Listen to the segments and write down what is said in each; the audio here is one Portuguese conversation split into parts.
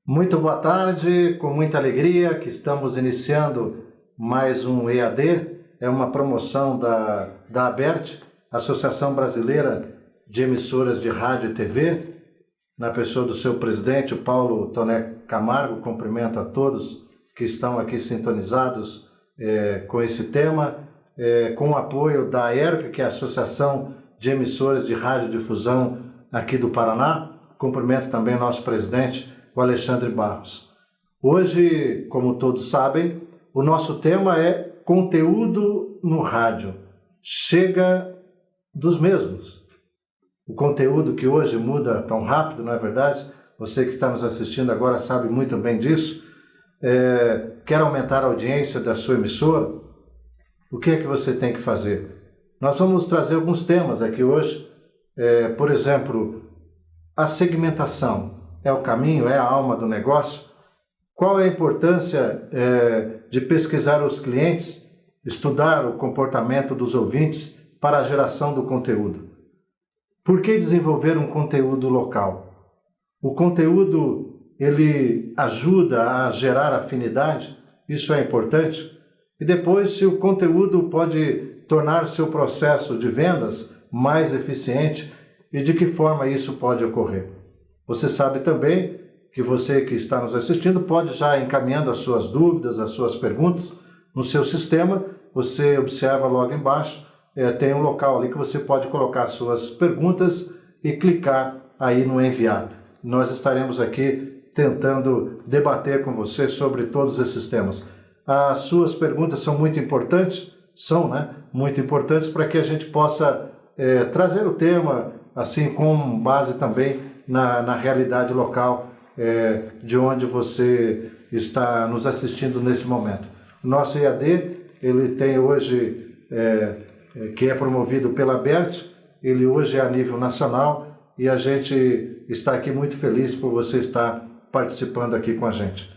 Muito boa tarde, com muita alegria que estamos iniciando mais um EAD, é uma promoção da ABERT, Associação Brasileira de Emissoras de Rádio e TV, na pessoa do seu presidente, o Paulo Toné Camargo. Cumprimento a todos que estão aqui sintonizados com esse tema, com o apoio da AERC, que é a Associação de Emissoras de Radiodifusão aqui do Paraná. Cumprimento também o nosso presidente, o Alexandre Barros. Hoje, como todos sabem, o nosso tema é conteúdo no rádio. Chega dos mesmos. O conteúdo que hoje muda tão rápido, não é verdade? Você que está nos assistindo agora sabe muito bem disso. Quer aumentar a audiência da sua emissora? O que é que você tem que fazer? Nós vamos trazer alguns temas aqui hoje. Por exemplo, a segmentação. É o caminho, é a alma do negócio? Qual é a importância de pesquisar os clientes, estudar o comportamento dos ouvintes para a geração do conteúdo? Por que desenvolver um conteúdo local? O conteúdo, ele ajuda a gerar afinidade? Isso é importante? E depois, se o conteúdo pode tornar seu processo de vendas mais eficiente e de que forma isso pode ocorrer? Você sabe também que você que está nos assistindo pode já encaminhando as suas dúvidas, as suas perguntas no seu sistema. Você observa logo embaixo, tem um local ali que você pode colocar suas perguntas e clicar aí no enviar. Nós estaremos aqui tentando debater com você sobre todos esses temas. As suas perguntas são muito importantes, muito importantes para que a gente possa trazer o tema assim com base também na realidade local de onde você está nos assistindo nesse momento. O nosso EAD, ele tem hoje, que é promovido pela ABERT, ele hoje é a nível nacional e a gente está aqui muito feliz por você estar participando aqui com a gente.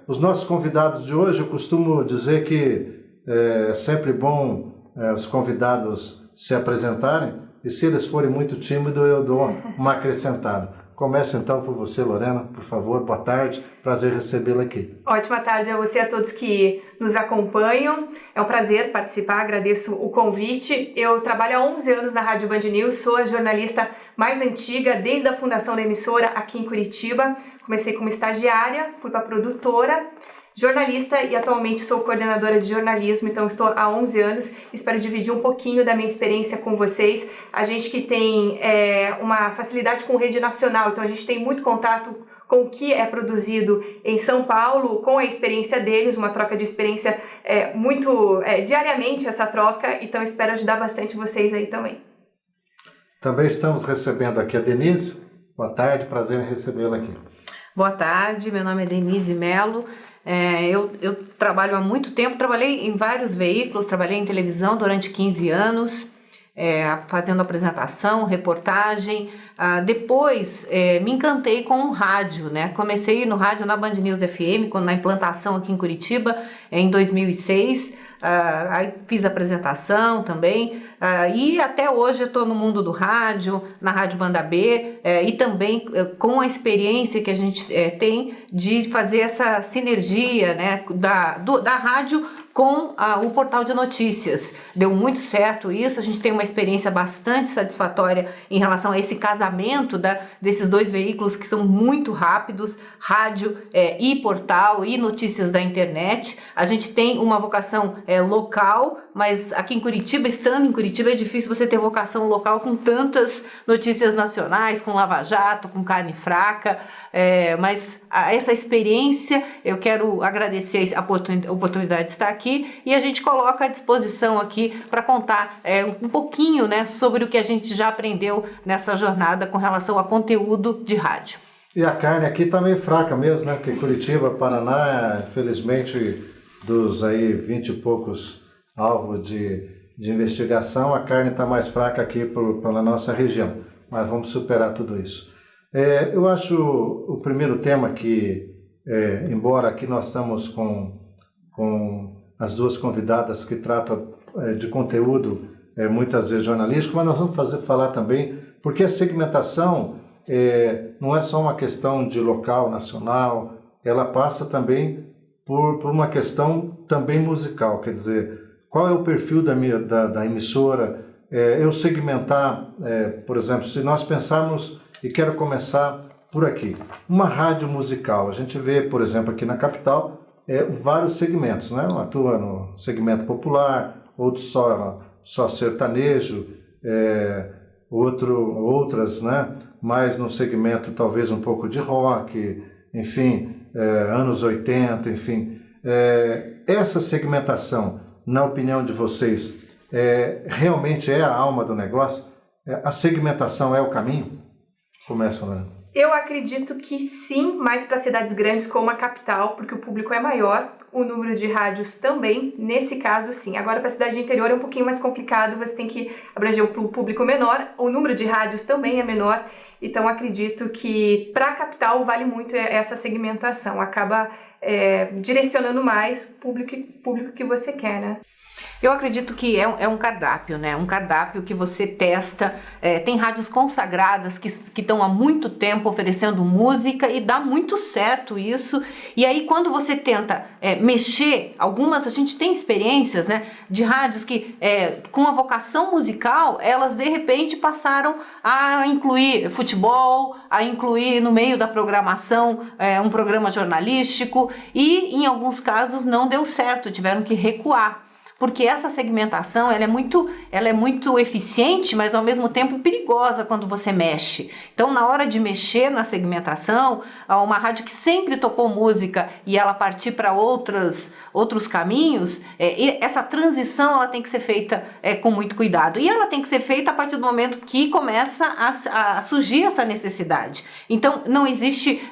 Os nossos convidados de hoje, eu costumo dizer que é sempre bom os convidados se apresentarem, e se eles forem muito tímidos, eu dou uma acrescentada. Começa então por você, Lorena, por favor. Boa tarde, prazer recebê-la aqui. Ótima tarde a você e a todos que nos acompanham. É um prazer participar, agradeço o convite. Eu trabalho há 11 anos na Rádio Band News, sou a jornalista mais antiga desde a fundação da emissora aqui em Curitiba. Comecei como estagiária, fui para produtora, jornalista e atualmente sou coordenadora de jornalismo, então estou há 11 anos, espero dividir um pouquinho da minha experiência com vocês. A gente que tem uma facilidade com rede nacional, então a gente tem muito contato com o que é produzido em São Paulo, com a experiência deles, uma troca de experiência diariamente essa troca, então espero ajudar bastante vocês aí também. Também estamos recebendo aqui a Denise. Boa tarde, prazer em recebê-la aqui. Boa tarde, meu nome é Denise Melo. Eu trabalho há muito tempo, trabalhei em vários veículos, trabalhei em televisão durante 15 anos, fazendo apresentação, reportagem. Depois me encantei com o rádio, né? Comecei no rádio na Band News FM, na implantação aqui em Curitiba, em 2006. Aí fiz apresentação também, e até hoje eu estou no mundo do rádio, na Rádio Banda B, e também com a experiência que a gente tem de fazer essa sinergia, né, da rádio com o portal de notícias. Deu muito certo isso, a gente tem uma experiência bastante satisfatória em relação a esse casamento desses dois veículos que são muito rápidos, rádio e portal e notícias da internet. A gente tem uma vocação local, mas aqui em Curitiba, estando em Curitiba, é difícil você ter vocação local com tantas notícias nacionais, com Lava Jato, com carne fraca, mas essa experiência, eu quero agradecer a oportunidade de estar aqui, e a gente coloca à disposição aqui para contar um pouquinho, né, sobre o que a gente já aprendeu nessa jornada com relação a conteúdo de rádio. E a carne aqui está meio fraca mesmo, né? Porque Curitiba, Paraná, infelizmente, dos aí 20 e poucos alvos de investigação, a carne está mais fraca aqui pela nossa região. Mas vamos superar tudo isso. Eu acho o primeiro tema que, embora aqui nós estamos com as duas convidadas que tratam de conteúdo muitas vezes jornalístico, mas nós vamos falar também porque a segmentação não é só uma questão de local, nacional, ela passa também por uma questão também musical, quer dizer, qual é o perfil da emissora, eu segmentar, por exemplo, se nós pensarmos, e quero começar por aqui, uma rádio musical, a gente vê, por exemplo, aqui na capital, vários segmentos, né? Um atua no segmento popular, outros só sertanejo, outras, né? Mais no segmento talvez um pouco de rock, enfim, anos 80, enfim. Essa segmentação, na opinião de vocês, realmente é a alma do negócio? A segmentação é o caminho? Começa falando. Eu acredito que sim, mais para cidades grandes como a capital, porque o público é maior, o número de rádios também, nesse caso sim. Agora para a cidade interior é um pouquinho mais complicado, você tem que abranger um público menor, o número de rádios também é menor, então acredito que para a capital vale muito essa segmentação, acaba direcionando mais o público que você quer, né? Eu acredito que é um cardápio, né? Um cardápio que você testa. Tem rádios consagradas que estão há muito tempo oferecendo música e dá muito certo isso. E aí, quando você tenta mexer, a gente tem experiências, né? De rádios que, com a vocação musical, elas de repente passaram a incluir futebol, a incluir no meio da programação um programa jornalístico e, em alguns casos, não deu certo, tiveram que recuar. Porque essa segmentação ela é muito eficiente, mas ao mesmo tempo perigosa quando você mexe. Então, na hora de mexer na segmentação, uma rádio que sempre tocou música e ela partir para outros caminhos, essa transição ela tem que ser feita com muito cuidado. E ela tem que ser feita a partir do momento que começa a surgir essa necessidade. Então, não existe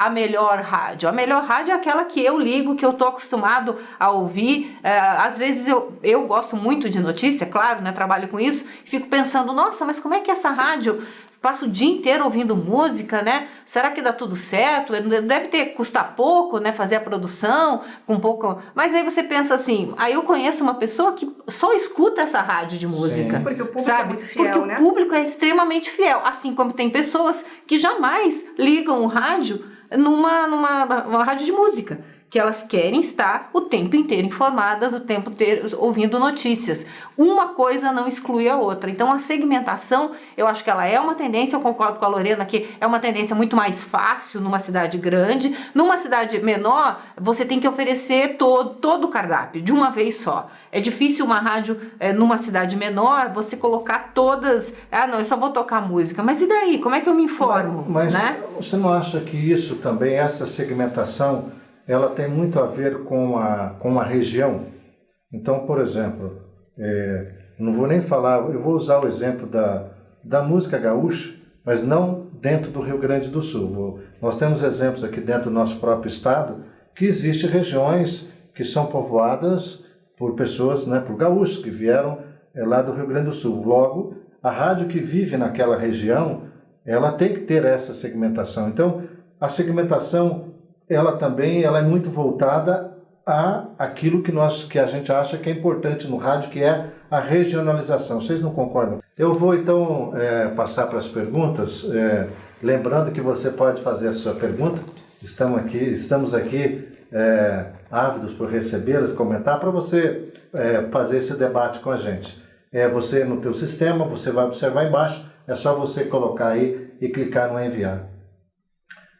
a melhor rádio. A melhor rádio é aquela que eu ligo, que eu estou acostumado a ouvir. Às vezes eu gosto muito de notícia, claro, né, trabalho com isso, e fico pensando, nossa, mas como é que essa rádio passa o dia inteiro ouvindo música, né? Será que dá tudo certo? Deve custar pouco, né, fazer a produção com pouco. Mas aí você pensa assim, aí eu conheço uma pessoa que só escuta essa rádio de música. Sim. Porque o público é muito fiel, porque né? O público é extremamente fiel, assim como tem pessoas que jamais ligam o rádio numa rádio de música, que elas querem estar o tempo inteiro informadas, o tempo inteiro ouvindo notícias. Uma coisa não exclui a outra. Então, a segmentação, eu acho que ela é uma tendência, eu concordo com a Lorena que é uma tendência muito mais fácil numa cidade grande. Numa cidade menor, você tem que oferecer todo o cardápio, de uma vez só. É difícil uma rádio, numa cidade menor, você colocar todas... não, eu só vou tocar música. Mas e daí? Como é que eu me informo? Mas né? Você não acha que isso também, essa segmentação, ela tem muito a ver com a região? Então, por exemplo, não vou nem falar, eu vou usar o exemplo da música gaúcha, mas não dentro do Rio Grande do Sul. Nós temos exemplos aqui dentro do nosso próprio estado, que existem regiões que são povoadas por pessoas, né, por gaúchos que vieram lá do Rio Grande do Sul. Logo, a rádio que vive naquela região, ela tem que ter essa segmentação. Então, a segmentação ela é muito voltada a aquilo que a gente acha que é importante no rádio, que é a regionalização. Vocês não concordam? Eu vou então passar para as perguntas, lembrando que você pode fazer a sua pergunta. Estamos aqui ávidos por recebê-las, comentar, para você fazer esse debate com a gente. Você no teu sistema, você vai observar embaixo, é só você colocar aí e clicar no enviar.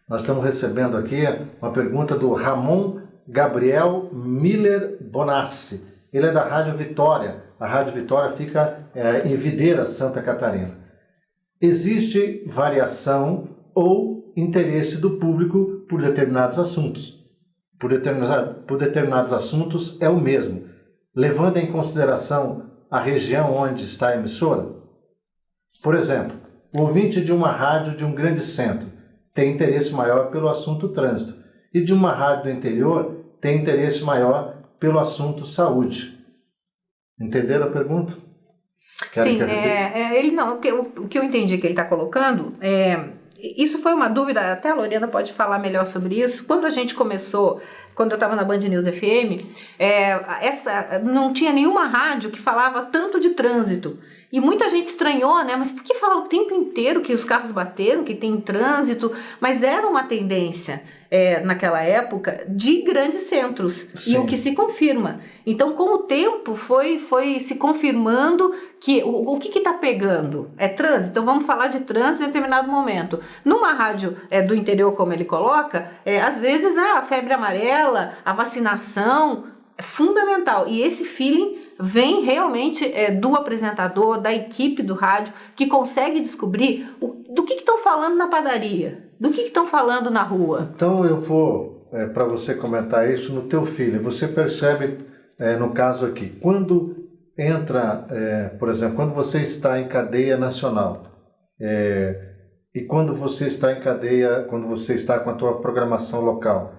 Nós estamos recebendo aqui uma pergunta do Ramon Gabriel Miller Bonassi. Ele é da Rádio Vitória. A Rádio Vitória fica em Videira, Santa Catarina. Existe variação ou interesse do público por determinados assuntos. Por determinados assuntos é o mesmo, levando em consideração a região onde está a emissora. Por exemplo, o ouvinte de uma rádio de um grande centro tem interesse maior pelo assunto trânsito, e de uma rádio do interior tem interesse maior pelo assunto saúde. Entenderam a pergunta? Sim, o que eu entendi que ele está colocando, isso foi uma dúvida, até a Lorena pode falar melhor sobre isso. Quando a gente começou, quando eu estava na Band News FM, não tinha nenhuma rádio que falava tanto de trânsito. E muita gente estranhou, né? Mas por que falar o tempo inteiro que os carros bateram, que tem trânsito? Mas era uma tendência naquela época de grandes centros. Sim. E o que se confirma. Então, com o tempo, foi se confirmando que o que está pegando? É trânsito? Então, vamos falar de trânsito em determinado momento. Numa rádio do interior, como ele coloca, às vezes a febre amarela, a vacinação é fundamental. E esse feeling vem realmente do apresentador, da equipe do rádio, que consegue descobrir do que estão falando na padaria, do que estão falando na rua. Então eu vou, para você comentar isso no teu feeling. Você percebe, no caso aqui, quando entra, por exemplo, quando você está em cadeia nacional, e quando você está em cadeia, quando você está com a tua programação local,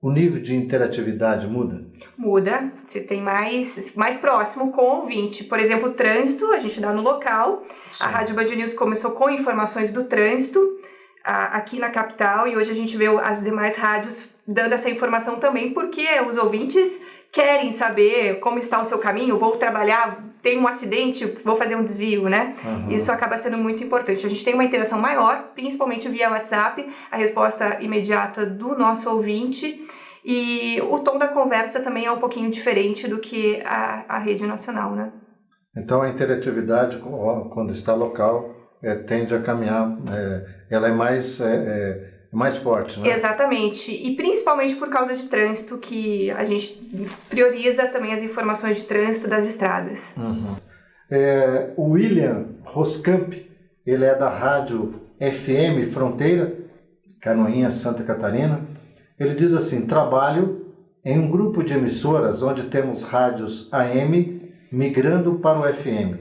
o nível de interatividade muda? Muda, você tem mais próximo com o ouvinte. Por exemplo, o trânsito, a gente dá no local. Sim. A Rádio Band News começou com informações do trânsito aqui na capital e hoje a gente vê as demais rádios dando essa informação também, porque os ouvintes querem saber como está o seu caminho, vou trabalhar, tem um acidente, vou fazer um desvio, né? Uhum. Isso acaba sendo muito importante. A gente tem uma interação maior, principalmente via WhatsApp, a resposta imediata do nosso ouvinte, e o tom da conversa também é um pouquinho diferente do que a rede nacional, né? Então a interatividade, quando está local, tende a caminhar, ela é mais forte, né? Exatamente, e principalmente por causa de trânsito, que a gente prioriza também as informações de trânsito das estradas. Uhum. O William Roscamp, ele é da rádio FM Fronteira, Canoinha, Santa Catarina. Ele diz assim: trabalho em um grupo de emissoras onde temos rádios AM migrando para o FM.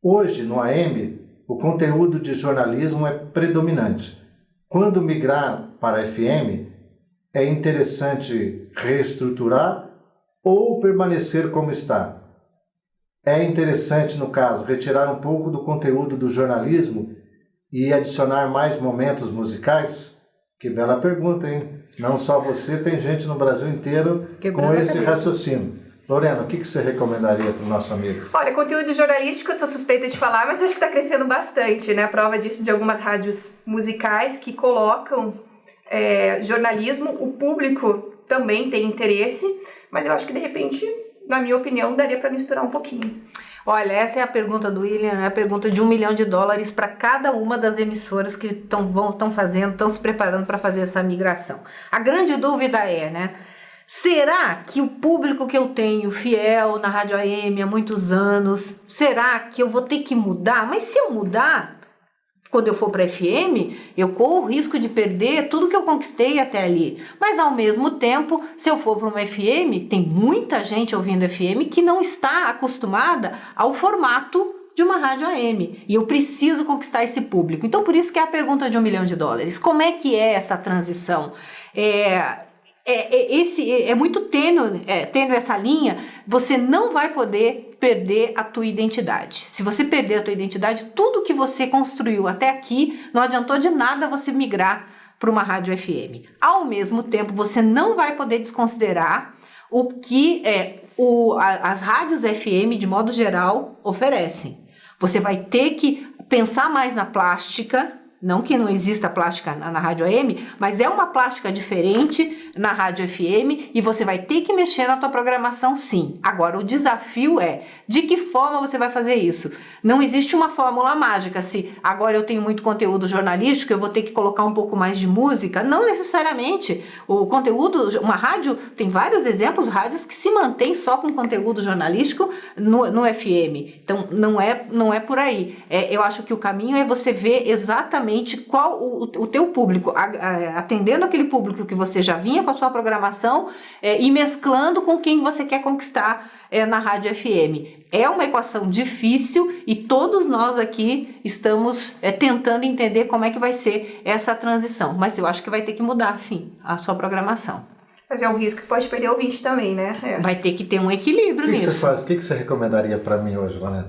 Hoje, no AM, o conteúdo de jornalismo é predominante. Quando migrar para FM, é interessante reestruturar ou permanecer como está? É interessante, no caso, retirar um pouco do conteúdo do jornalismo e adicionar mais momentos musicais? Que bela pergunta, hein? Não só você, tem gente no Brasil inteiro com esse raciocínio. Lorena, o que você recomendaria para o nosso amigo? Olha, conteúdo jornalístico eu sou suspeita de falar, mas acho que está crescendo bastante, né? A prova disso de algumas rádios musicais que colocam jornalismo, o público também tem interesse, mas eu acho que de repente, na minha opinião, daria para misturar um pouquinho. Olha, essa é a pergunta do William, é a pergunta de $1 milhão para cada uma das emissoras que estão se preparando para fazer essa migração. A grande dúvida né? Será que o público que eu tenho, fiel na Rádio AM há muitos anos, será que eu vou ter que mudar? Mas se eu mudar, quando eu for para FM, eu corro o risco de perder tudo que eu conquistei até ali. Mas ao mesmo tempo, se eu for para uma FM, tem muita gente ouvindo FM que não está acostumada ao formato de uma rádio AM. E eu preciso conquistar esse público. Então, por isso que é a pergunta de $1 milhão. Como é que é essa transição? É muito tênue essa linha. Você não vai poder perder a tua identidade. Se você perder a tua identidade, tudo que você construiu até aqui, não adiantou de nada você migrar para uma rádio FM. Ao mesmo tempo, você não vai poder desconsiderar o que as rádios FM, de modo geral, oferecem. Você vai ter que pensar mais na plástica. Não que não exista plástica na rádio AM, mas é uma plástica diferente na rádio FM e você vai ter que mexer na tua programação, sim. Agora, o desafio é de que forma você vai fazer isso. Não existe uma fórmula mágica. Se agora eu tenho muito conteúdo jornalístico, eu vou ter que colocar um pouco mais de música. Não necessariamente. O conteúdo, uma rádio, tem vários exemplos, rádios que se mantêm só com conteúdo jornalístico no FM. Então, não é por aí. Eu acho que o caminho é você ver exatamente qual o teu público, atendendo aquele público que você já vinha com a sua programação e mesclando com quem você quer conquistar na rádio FM. É uma equação difícil e todos nós aqui estamos tentando entender como é que vai ser essa transição, mas eu acho que vai ter que mudar, sim, a sua programação. Mas é um risco que pode perder o ouvinte também, né? Vai ter que ter um equilíbrio nisso. O que você recomendaria para mim hoje, Vanessa?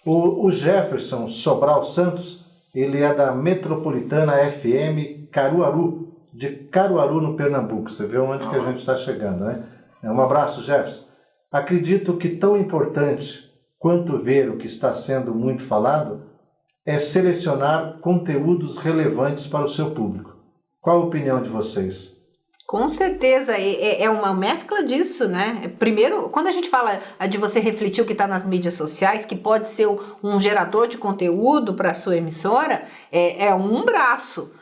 O Jefferson Sobral Santos, ele é da Metropolitana FM Caruaru, de Caruaru, no Pernambuco. Você vê onde que a gente está chegando, né? Um abraço, Jefferson. Acredito que tão importante quanto ver o que está sendo muito falado, é selecionar conteúdos relevantes para o seu público. Qual a opinião de vocês? Com certeza, é uma mescla disso, né? Primeiro, quando a gente fala de você refletir o que está nas mídias sociais, que pode ser um gerador de conteúdo para a sua emissora, é um braço.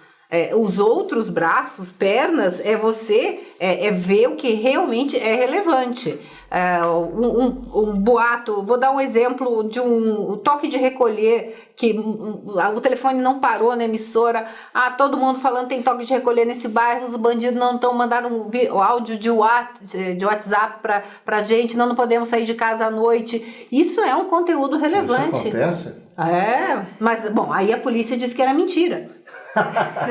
Os outros braços, pernas, você ver o que realmente é relevante. Um boato, vou dar um exemplo de um toque de recolher, que o telefone não parou na emissora, todo mundo falando tem toque de recolher nesse bairro, os bandidos não estão mandando o áudio de WhatsApp pra gente, não podemos sair de casa à noite. Isso é um conteúdo relevante. Isso acontece? Mas bom, aí a polícia disse que era mentira.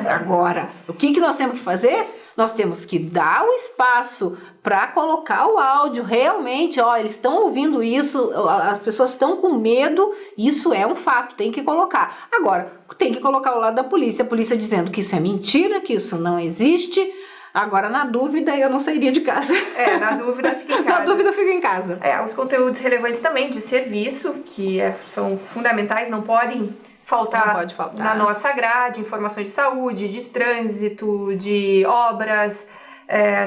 Agora, o que nós temos que fazer? Nós temos que dar o espaço para colocar o áudio. Realmente, eles estão ouvindo isso, as pessoas estão com medo, isso é um fato, tem que colocar. Agora, tem que colocar ao lado da polícia, a polícia dizendo que isso é mentira, que isso não existe. Agora, na dúvida, eu não sairia de casa. Na dúvida, fica em casa. Na dúvida, fica em casa. Os conteúdos relevantes também de serviço, que são fundamentais, não podem faltar na nossa grade, informações de saúde, de trânsito, de obras,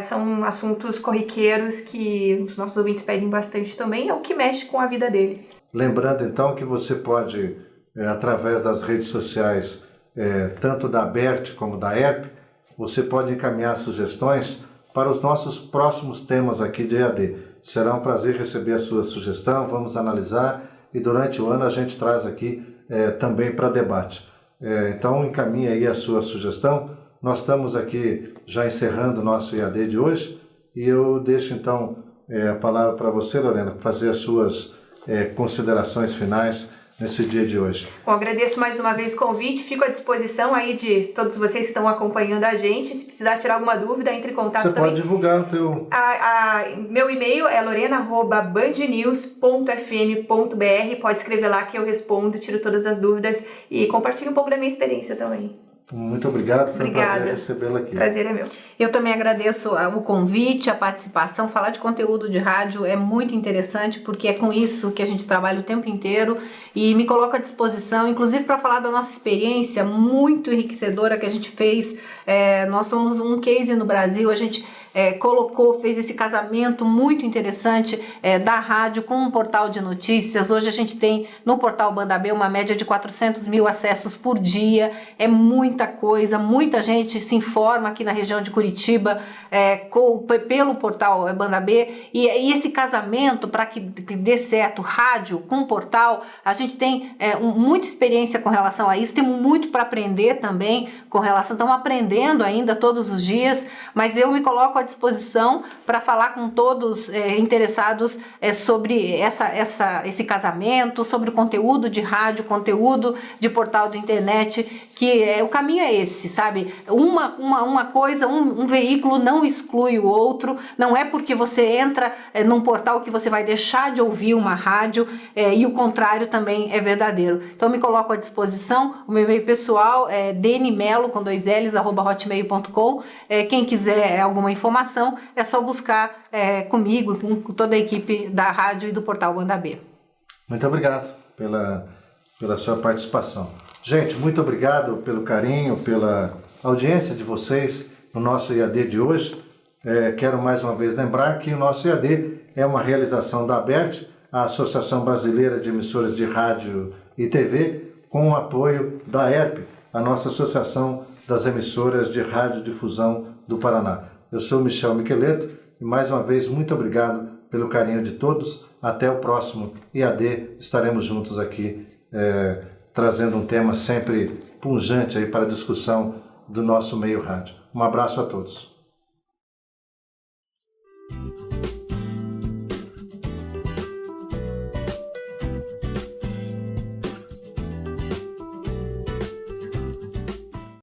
são assuntos corriqueiros que os nossos ouvintes pedem bastante também, é o que mexe com a vida dele. Lembrando então que você pode, através das redes sociais, tanto da ABERT como da ERP, você pode encaminhar sugestões para os nossos próximos temas aqui de EAD. Será um prazer receber a sua sugestão, vamos analisar e durante o ano a gente traz aqui também para debate. Então encaminhe aí a sua sugestão. Nós estamos aqui já encerrando o nosso EAD de hoje e eu deixo então a palavra para você, Lorena, para fazer as suas considerações finais nesse dia de hoje. Bom, agradeço mais uma vez o convite, fico à disposição aí de todos vocês que estão acompanhando a gente. Se precisar tirar alguma dúvida, entre em contato também. Você pode divulgar o teu... Meu e-mail é lorena@bandnews.fm.br, pode escrever lá que eu respondo, tiro todas as dúvidas e compartilho um pouco da minha experiência também. Muito obrigado, foi um prazer recebê-la aqui. Prazer é meu. Eu também agradeço o convite, a participação. Falar de conteúdo de rádio é muito interessante porque é com isso que a gente trabalha o tempo inteiro e me coloco à disposição, inclusive para falar da nossa experiência muito enriquecedora que a gente fez. Nós somos um case no Brasil, a gente fez esse casamento muito interessante da rádio com um portal de notícias. Hoje a gente tem no portal Banda B uma média de 400 mil acessos por dia, é muita coisa, muita gente se informa aqui na região de Curitiba pelo portal Banda B e esse casamento, para que dê certo, rádio com portal, a gente tem muita experiência com relação a isso, temos muito para aprender também com relação, estamos aprendendo ainda todos os dias, mas eu me coloco à disposição para falar com todos interessados sobre esse casamento, sobre o conteúdo de rádio, conteúdo de portal da internet, que o caminho é esse, sabe? Uma coisa, um veículo não exclui o outro, não é porque você entra num portal que você vai deixar de ouvir uma rádio, e o contrário também é verdadeiro. Então me coloco à disposição, o meu e-mail pessoal é dnmelo, com 2 L's, @hotmail.com. Quem quiser alguma informação, é só buscar comigo, com toda a equipe da rádio e do portal Banda B. Muito obrigado pela sua participação. Gente, muito obrigado pelo carinho, pela audiência de vocês no nosso IAD de hoje. Quero mais uma vez lembrar que o nosso IAD é uma realização da ABERT, a Associação Brasileira de Emissoras de Rádio e TV, com o apoio da ERP, a nossa Associação das Emissoras de Radiodifusão do Paraná. Eu sou Michel Miqueleto e mais uma vez muito obrigado pelo carinho de todos. Até o próximo IAD, estaremos juntos aqui trazendo um tema sempre pungente aí para a discussão do nosso meio rádio. Um abraço a todos.